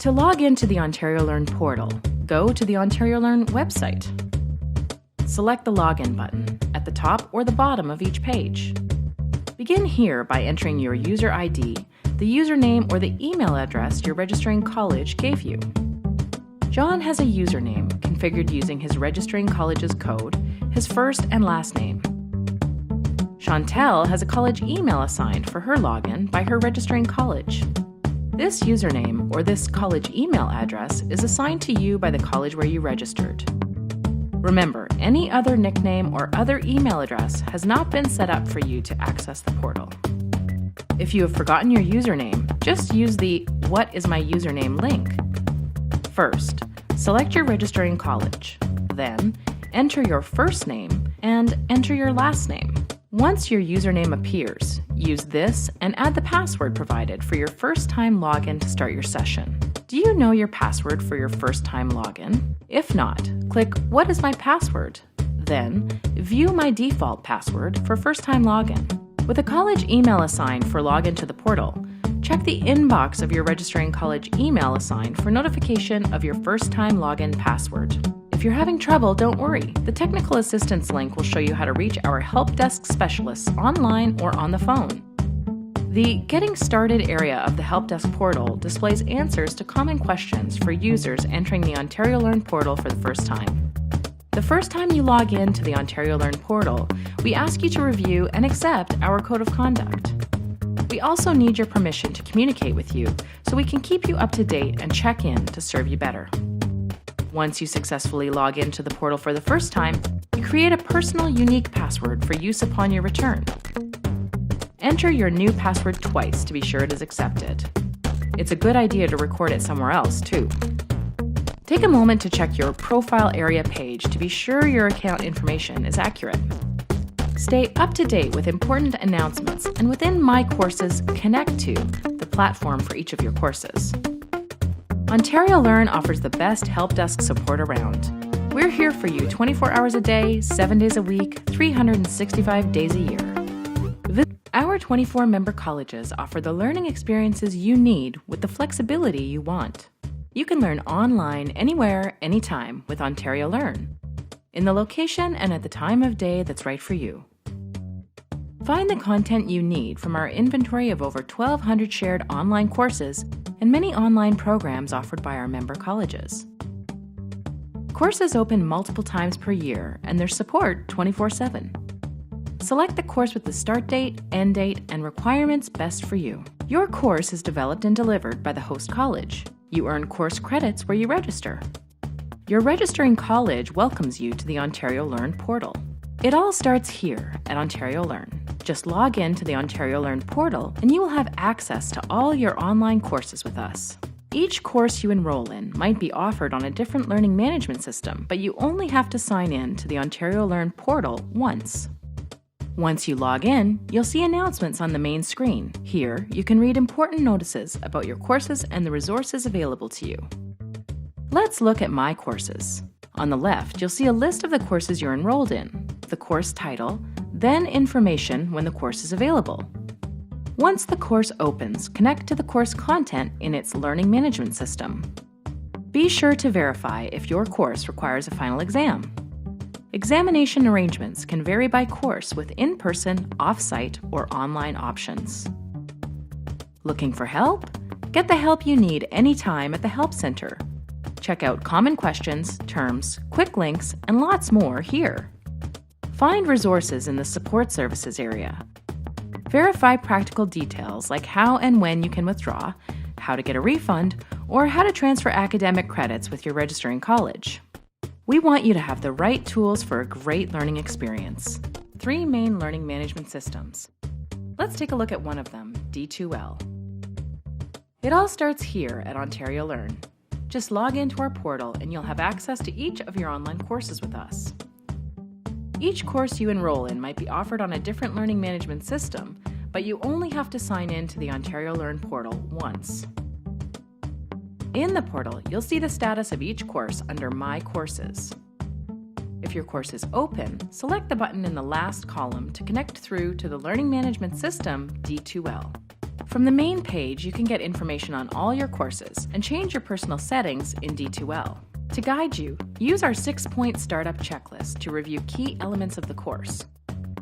To log into the OntarioLearn portal, go to the OntarioLearn website. Select the Login button at the top or the bottom of each page. Begin here by entering your user ID, the username or the email address your registering college gave you. John has a username configured using his registering college's code, his first and last name. Chantel has a college email assigned for her login by her registering college. This username or this college email address is assigned to you by the college where you registered. Remember, any other nickname or other email address has not been set up for you to access the portal. If you have forgotten your username, just use the "What is my username" link. First, select your registering college. Then, enter your first name and enter your last name. Once your username appears, use this and add the password provided for your first-time login to start your session. Do you know your password for your first-time login? If not, click "What is my password?" Then, view my default password for first-time login. With a college email assigned for login to the portal, check the inbox of your registering college email assigned for notification of your first-time login password. If you're having trouble, don't worry. The technical assistance link will show you how to reach our help desk specialists online or on the phone. The Getting Started area of the Help Desk portal displays answers to common questions for users entering the OntarioLearn portal for the first time. The first time you log in to the OntarioLearn portal, we ask you to review and accept our code of conduct. We also need your permission to communicate with you so we can keep you up to date and check in to serve you better. Once you successfully log into the portal for the first time, you create a personal, unique password for use upon your return. Enter your new password twice to be sure it is accepted. It's a good idea to record it somewhere else, too. Take a moment to check your profile area page to be sure your account information is accurate. Stay up to date with important announcements, and within My Courses, connect to the platform for each of your courses. OntarioLearn offers the best help desk support around. We're here for you 24 hours a day, 7 days a week, 365 days a year. Our 24 member colleges offer the learning experiences you need with the flexibility you want. You can learn online, anywhere, anytime with OntarioLearn, in the location and at the time of day that's right for you. Find the content you need from our inventory of over 1,200 shared online courses and many online programs offered by our member colleges. Courses open multiple times per year and there's support 24/7. Select the course with the start date, end date, and requirements best for you. Your course is developed and delivered by the host college. You earn course credits where you register. Your registering college welcomes you to the OntarioLearn portal. It all starts here at OntarioLearn. Just log in to the OntarioLearn portal and you will have access to all your online courses with us. Each course you enroll in might be offered on a different learning management system, but you only have to sign in to the OntarioLearn portal once. Once you log in, you'll see announcements on the main screen. Here, you can read important notices about your courses and the resources available to you. Let's look at My Courses. On the left, you'll see a list of the courses you're enrolled in, the course title, then information when the course is available. Once the course opens, connect to the course content in its learning management system. Be sure to verify if your course requires a final exam. Examination arrangements can vary by course with in-person, off-site, or online options. Looking for help? Get the help you need anytime at the Help Center. Check out common questions, terms, quick links, and lots more here. Find resources in the Support Services area. Verify practical details like how and when you can withdraw, how to get a refund, or how to transfer academic credits with your registering college. We want you to have the right tools for a great learning experience. 3 main learning management systems. Let's take a look at one of them, D2L. It all starts here at OntarioLearn. Just log into our portal and you'll have access to each of your online courses with us. Each course you enroll in might be offered on a different learning management system, but you only have to sign in to the OntarioLearn portal once. In the portal, you'll see the status of each course under My Courses. If your course is open, select the button in the last column to connect through to the Learning Management System D2L. From the main page, you can get information on all your courses and change your personal settings in D2L. To guide you, use our 6-point startup checklist to review key elements of the course.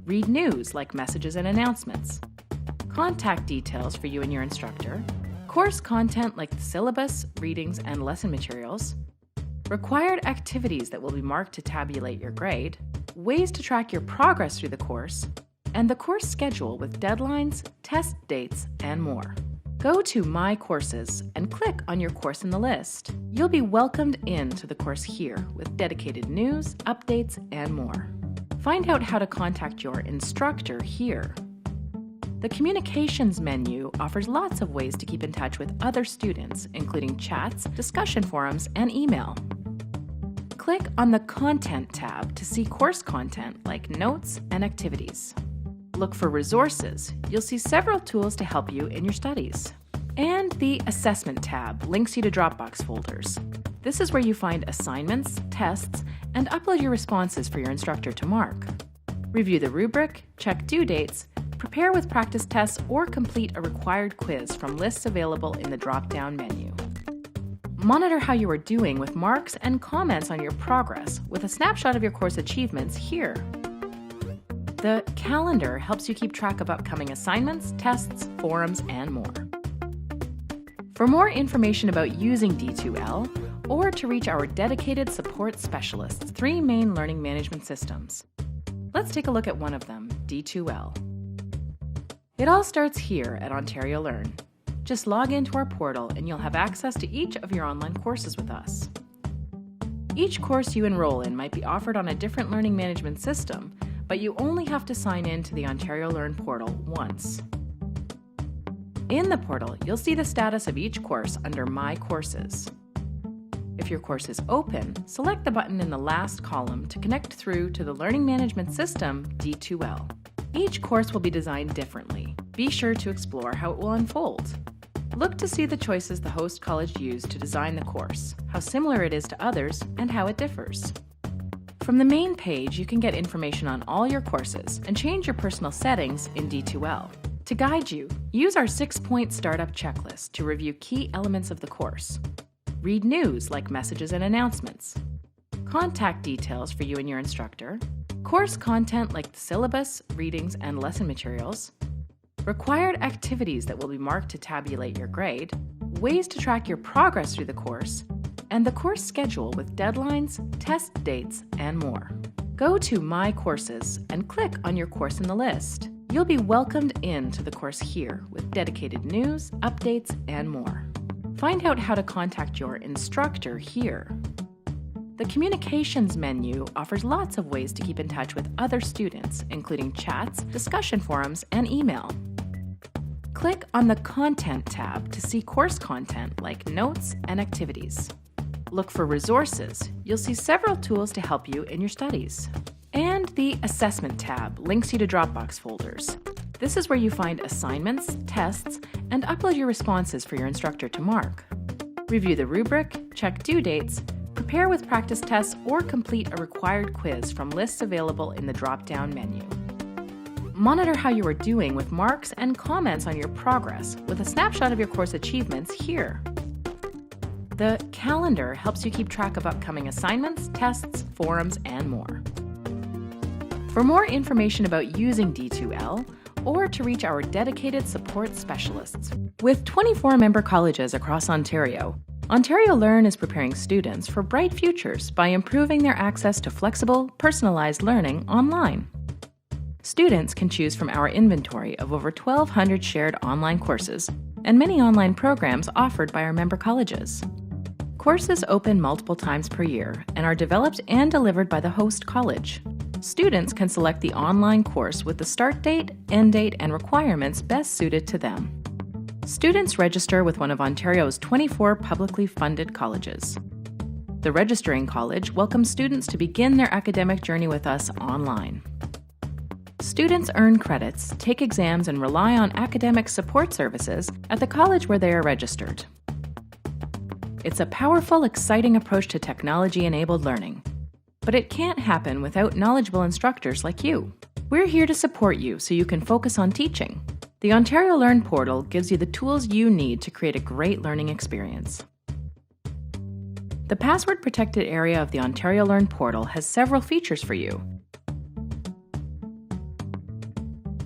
Read news like messages and announcements. Contact details for you and your instructor. Course content like the syllabus, readings, and lesson materials. Required activities that will be marked to tabulate your grade. Ways to track your progress through the course. And the course schedule with deadlines, test dates, and more. Go to My Courses and click on your course in the list. You'll be welcomed into the course here with dedicated news, updates, and more. Find out how to contact your instructor here. The Communications menu offers lots of ways to keep in touch with other students, including chats, discussion forums, and email. Click on the Content tab to see course content like notes and activities. Look for resources. You'll see several tools to help you in your studies. And the Assessment tab links you to Dropbox folders. This is where you find assignments, tests, and upload your responses for your instructor to mark. Review the rubric, check due dates, prepare with practice tests, or complete a required quiz from lists available in the drop-down menu. Monitor how you are doing with marks and comments on your progress with a snapshot of your course achievements here. The calendar helps you keep track of upcoming assignments, tests, forums, and more. For more information about using D2L, or to reach our dedicated support specialists' 3 main learning management systems, let's take a look at one of them, D2L. It all starts here at OntarioLearn. Just log into our portal and you'll have access to each of your online courses with us. Each course you enroll in might be offered on a different learning management system, but you only have to sign in to the OntarioLearn portal once. In the portal, you'll see the status of each course under My Courses. If your course is open, select the button in the last column to connect through to the learning management system, D2L. Each course will be designed differently. Be sure to explore how it will unfold. Look to see the choices the host college used to design the course, how similar it is to others, and how it differs. From the main page, you can get information on all your courses and change your personal settings in D2L. To guide you, use our 6-point startup checklist to review key elements of the course. Read news like messages and announcements. Contact details for you and your instructor. Course content like the syllabus, readings, and lesson materials. Required activities that will be marked to tabulate your grade. Ways to track your progress through the course. And the course schedule with deadlines, test dates, and more. Go to My Courses and click on your course in the list. You'll be welcomed into the course here with dedicated news, updates, and more. Find out how to contact your instructor here. The Communications menu offers lots of ways to keep in touch with other students, including chats, discussion forums, and email. Click on the Content tab to see course content like notes and activities. Look for resources. You'll see several tools to help you in your studies. And the Assessment tab links you to Dropbox folders. This is where you find assignments, tests, and upload your responses for your instructor to mark. Review the rubric, check due dates, prepare with practice tests, or complete a required quiz from lists available in the drop-down menu. Monitor how you are doing with marks and comments on your progress with a snapshot of your course achievements here. The calendar helps you keep track of upcoming assignments, tests, forums, and more. For more information about using D2L, or to reach our dedicated support specialists. With 24 member colleges across Ontario, OntarioLearn is preparing students for bright futures by improving their access to flexible, personalized learning online. Students can choose from our inventory of over 1,200 shared online courses and many online programs offered by our member colleges. Courses open multiple times per year and are developed and delivered by the host college. Students can select the online course with the start date, end date, and requirements best suited to them. Students register with one of Ontario's 24 publicly funded colleges. The registering college welcomes students to begin their academic journey with us online. Students earn credits, take exams, and rely on academic support services at the college where they are registered. It's a powerful, exciting approach to technology-enabled learning. But it can't happen without knowledgeable instructors like you. We're here to support you so you can focus on teaching. The OntarioLearn portal gives you the tools you need to create a great learning experience. The password-protected area of the OntarioLearn portal has several features for you.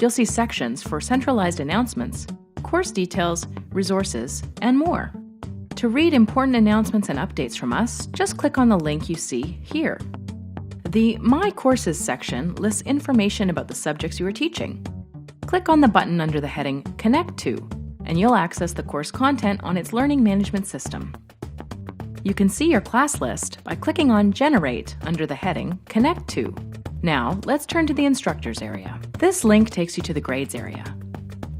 You'll see sections for centralized announcements, course details, resources, and more. To read important announcements and updates from us, just click on the link you see here. The My Courses section lists information about the subjects you are teaching. Click on the button under the heading Connect To, and you'll access the course content on its learning management system. You can see your class list by clicking on Generate under the heading Connect To. Now, let's turn to the Instructors area. This link takes you to the Grades area.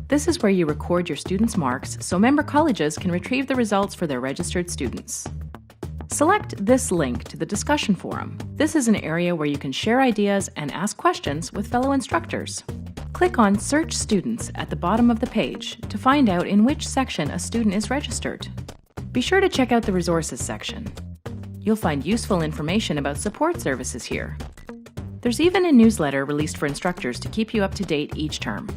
This is where you record your students' marks so member colleges can retrieve the results for their registered students. Select this link to the discussion forum. This is an area where you can share ideas and ask questions with fellow instructors. Click on Search Students at the bottom of the page to find out in which section a student is registered. Be sure to check out the Resources section. You'll find useful information about support services here. There's even a newsletter released for instructors to keep you up to date each term.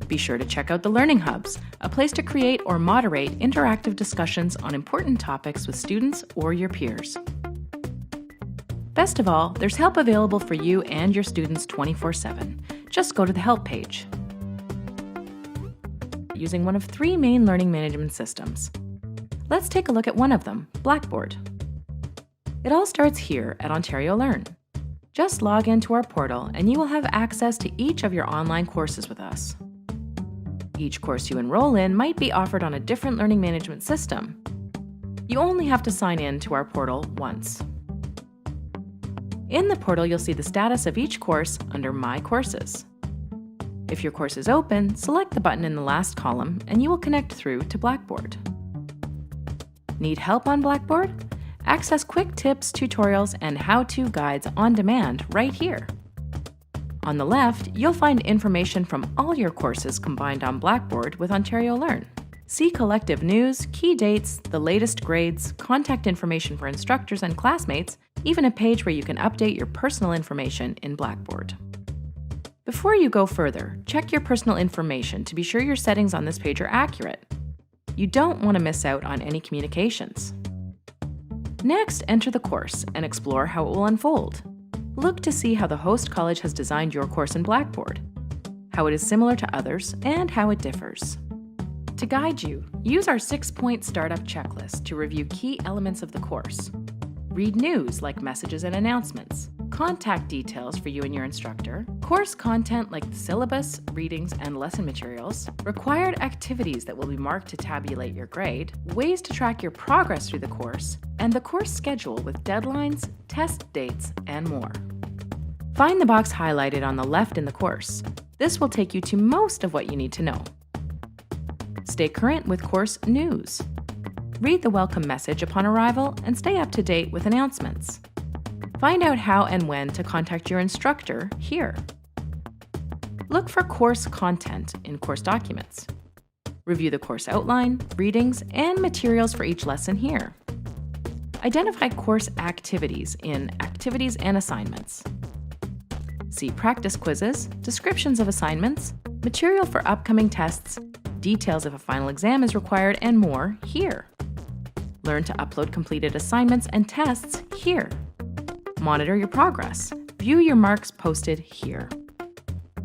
Be sure to check out the Learning Hubs, a place to create or moderate interactive discussions on important topics with students or your peers. Best of all, there's help available for you and your students 24/7. Just go to the Help page. Using one of 3 main learning management systems. Let's take a look at one of them, Blackboard. It all starts here at OntarioLearn. Just log into our portal and you will have access to each of your online courses with us. Each course you enroll in might be offered on a different learning management system. You only have to sign in to our portal once. In the portal, you'll see the status of each course under My Courses. If your course is open, select the button in the last column and you will connect through to Blackboard. Need help on Blackboard? Access quick tips, tutorials, and how-to guides on demand right here. On the left, you'll find information from all your courses combined on Blackboard with OntarioLearn. See collective news, key dates, the latest grades, contact information for instructors and classmates, even a page where you can update your personal information in Blackboard. Before you go further, check your personal information to be sure your settings on this page are accurate. You don't want to miss out on any communications. Next, enter the course and explore how it will unfold. Look to see how the host college has designed your course in Blackboard, how it is similar to others, and how it differs. To guide you, use our 6-point startup checklist to review key elements of the course. Read news like messages and announcements, contact details for you and your instructor, course content like the syllabus, readings, and lesson materials, required activities that will be marked to tabulate your grade, ways to track your progress through the course, and the course schedule with deadlines, test dates, and more. Find the box highlighted on the left in the course. This will take you to most of what you need to know. Stay current with course news. Read the welcome message upon arrival and stay up to date with announcements. Find out how and when to contact your instructor here. Look for course content in course documents. Review the course outline, readings, and materials for each lesson here. Identify course activities in Activities and Assignments. See practice quizzes, descriptions of assignments, material for upcoming tests, details if a final exam is required, and more here. Learn to upload completed assignments and tests here. Monitor your progress. View your marks posted here.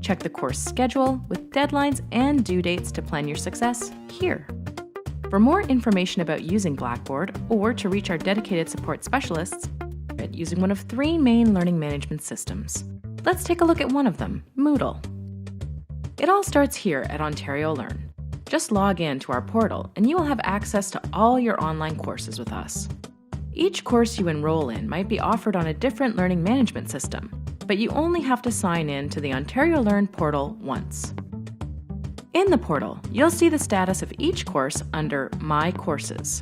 Check the course schedule with deadlines and due dates to plan your success here. For more information about using Blackboard or to reach our dedicated support specialists, using one of 3 main learning management systems. Let's take a look at one of them, Moodle. It all starts here at OntarioLearn. Just log in to our portal and you will have access to all your online courses with us. Each course you enroll in might be offered on a different learning management system, but you only have to sign in to the OntarioLearn portal once. In the portal, you'll see the status of each course under My Courses.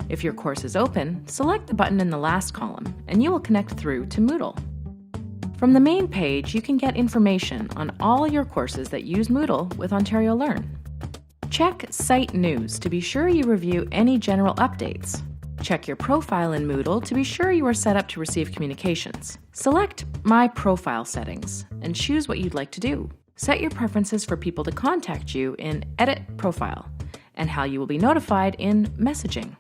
If your course is open, select the button in the last column and you will connect through to Moodle. From the main page, you can get information on all your courses that use Moodle with OntarioLearn. Check Site News to be sure you review any general updates. Check your profile in Moodle to be sure you are set up to receive communications. Select My Profile Settings and choose what you'd like to do. Set your preferences for people to contact you in Edit Profile, and how you will be notified in Messaging.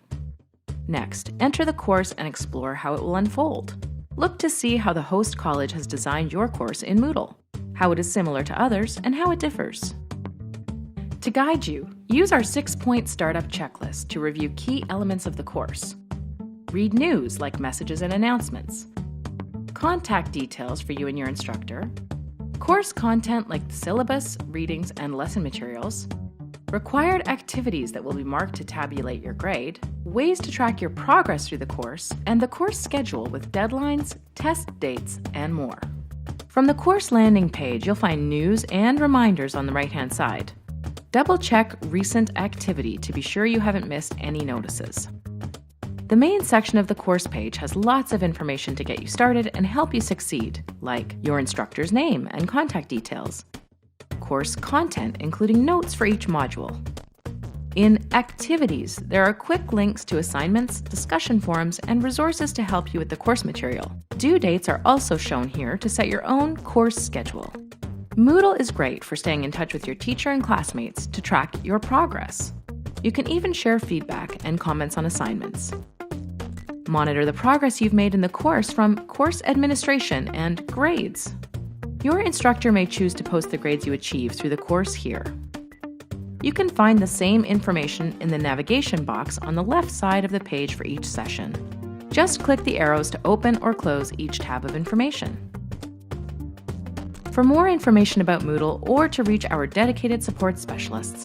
Next, enter the course and explore how it will unfold. Look to see how the host college has designed your course in Moodle, how it is similar to others, and how it differs. To guide you, use our 6-point startup checklist to review key elements of the course. Read news like messages and announcements. Contact details for you and your instructor. Course content like the syllabus, readings, and lesson materials. Required activities that will be marked to tabulate your grade. Ways to track your progress through the course, and the course schedule with deadlines, test dates, and more. From the course landing page, you'll find news and reminders on the right-hand side. Double-check recent activity to be sure you haven't missed any notices. The main section of the course page has lots of information to get you started and help you succeed, like your instructor's name and contact details, course content including notes for each module. In Activities, there are quick links to assignments, discussion forums, and resources to help you with the course material. Due dates are also shown here to set your own course schedule. Moodle is great for staying in touch with your teacher and classmates to track your progress. You can even share feedback and comments on assignments. Monitor the progress you've made in the course from Course Administration and Grades. Your instructor may choose to post the grades you achieve through the course here. You can find the same information in the navigation box on the left side of the page for each session. Just click the arrows to open or close each tab of information. For more information about Moodle or to reach our dedicated support specialists,